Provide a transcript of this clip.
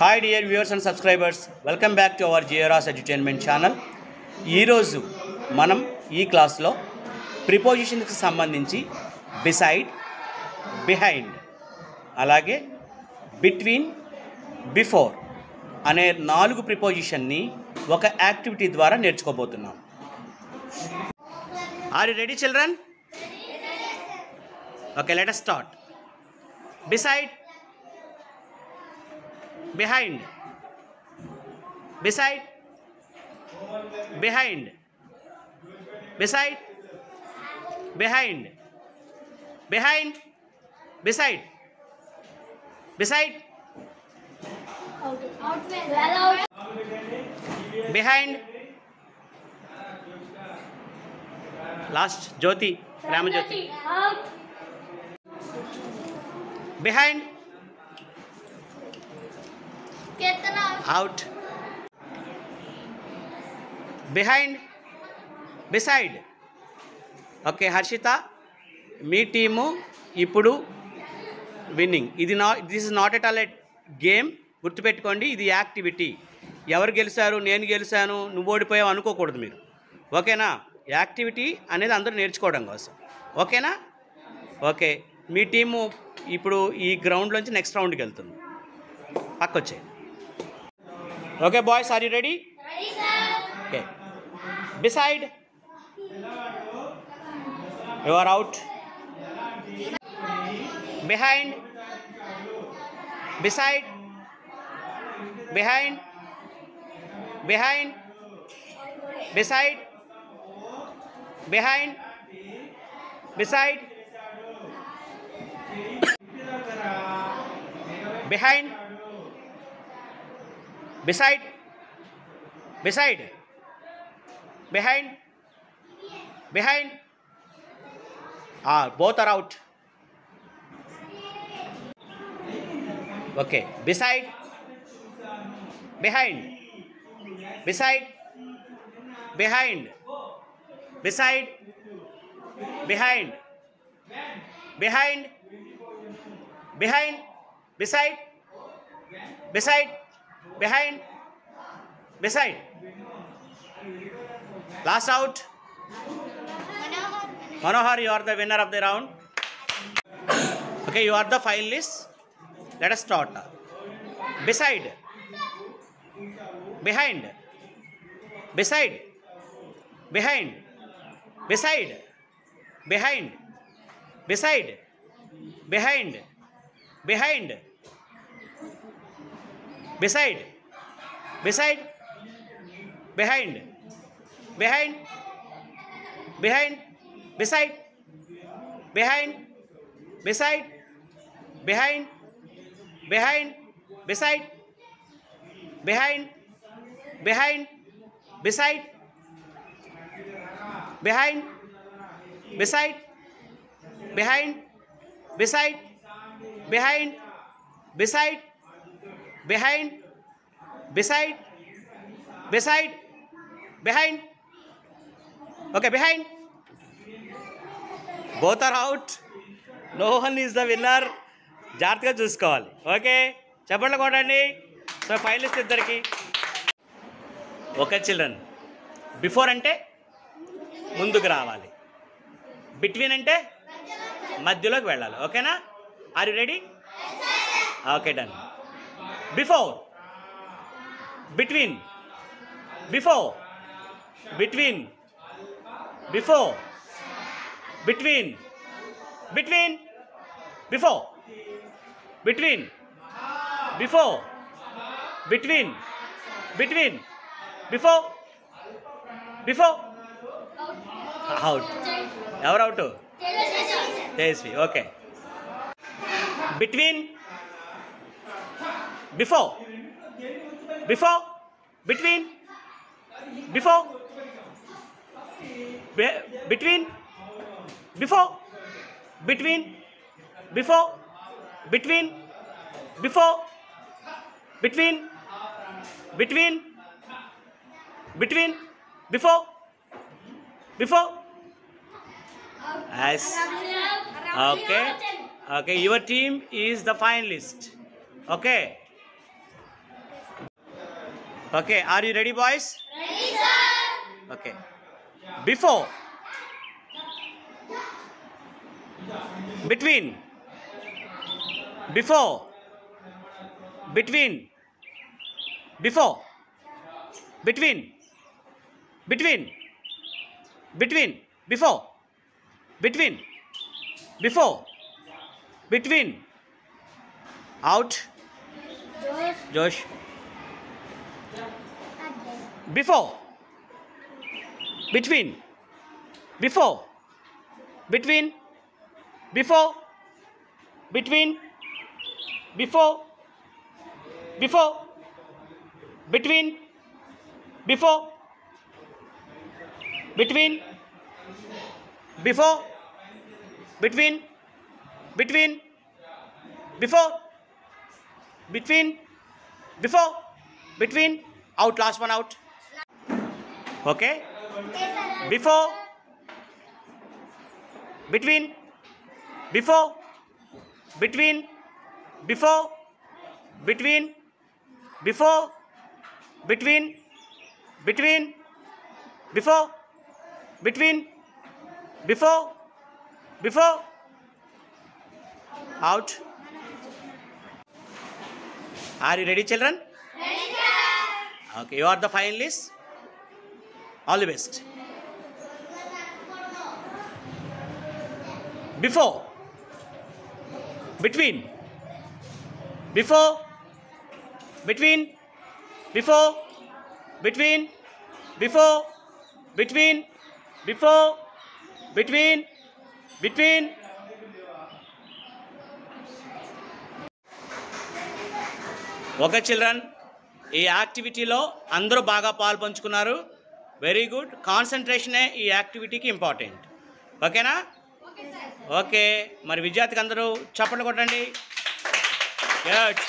Hi dear viewers and subscribers, welcome back to our JRS Edutainment channel. ఈరోజు మనం ఈ క్లాస్లో ప్రిపోజిషన్కి సంబంధించి బిసైడ్, బిహైండ్, అలాగే బిట్వీన్, బిఫోర్ అనే 4 ప్రిపోజిషన్ని ఒక యాక్టివిటీ ద్వారా నేర్చుకోబోతున్నాం. Are you ready children? Okay, let us start. Beside, behind, beside, behind, beside, behind, behind, beside, beside, behind, last Jyoti, Ramajyoti, behind, out, behind, beside. Okay Harshita, మీ team ఇప్పుడు winning. This is not at all a game. గుర్తుపెట్టుకోండి, ఇది activity. ఎవరు గెలిచారు, నేను గెలిచాను, నువ్వు ఓడిపోయావు అనుకోకూడదు మీరు. ఓకేనా? యాక్టివిటీ అనేది అందరూ నేర్చుకోవడం కోసం. ఓకేనా? ఓకే, మీ టీము ఇప్పుడు ఈ గ్రౌండ్లోంచి నెక్స్ట్ రౌండ్కి వెళ్తుంది. పక్కొచ్చే. Okay boys, are you ready? Ready sir. Okay. Beside, you are out. Behind, beside, behind, behind, beside, behind, beside, behind, beside, beside, behind, behind. Both are out. Okay, beside, behind, beside, behind, beside, behind, behind, behind, beside, beside, behind, beside. Last out. Manohar, you are the winner of the round. Okay, you are the finalist. Let us start. Beside, behind, beside, behind, beside, behind, beside, behind, behind, beside, beside, behind, behind, behind, beside, behind, beside, behind, behind, beside, behind, behind, beside, behind, beside, behind, beside, behind, beside, behind, beside, beside, behind. Okay, behind. Both are out. No one is the winner. జాగ్రత్తగా చూసుకోవాలి. Okay, చెప్పండి కొట్టండి. So finalist ఇద్దరికి. Okay children, before అంటే ముందుకు రావాలి, between అంటే మధ్యలోకి వెళ్ళాలి. ఓకేనా? Are you ready? Okay, done. Before, between, before, between, before, between, between, before, between, before, between, between, before, before, out. Ever out? Tejasvi. Okay. Between, before, before, between, before, between, before, between, before, between, before, between, between, between, before, before. Yes. Okay. Okay, your team is the finalist. Okay. Okay, are you ready, boys? Ready, sir. Okay. Before. Between. Before. Between. Before. Between. Between. Between. Before. Between. Before. Between. Out. Josh. Before. Between. Before. Between. Before. Between. Before. Before. Between. Before. Between. Before. Between. Between. Before. Between. Before. Between. Out. Last one out. Okay. Before. Between. Before. Between. Before. Between. Before. Between. Between. Before. Between. Before. Before. Out. Are you ready, children? Ready, sir. Okay, you are the finalists. All the best. Before. Between. Before. Between. Before. Between. Before. Between. Before. Between. Between. Okay children, ఈ యాక్టివిటీలో అందరూ బాగా పాల్పంచుకున్నారు. Very good. కాన్సన్ట్రేషనే ఈ యాక్టివిటీకి important. ఓకేనా? Okay. మరి విద్యార్థికి అందరూ చప్పట్లు కొట్టండి. గుడ్.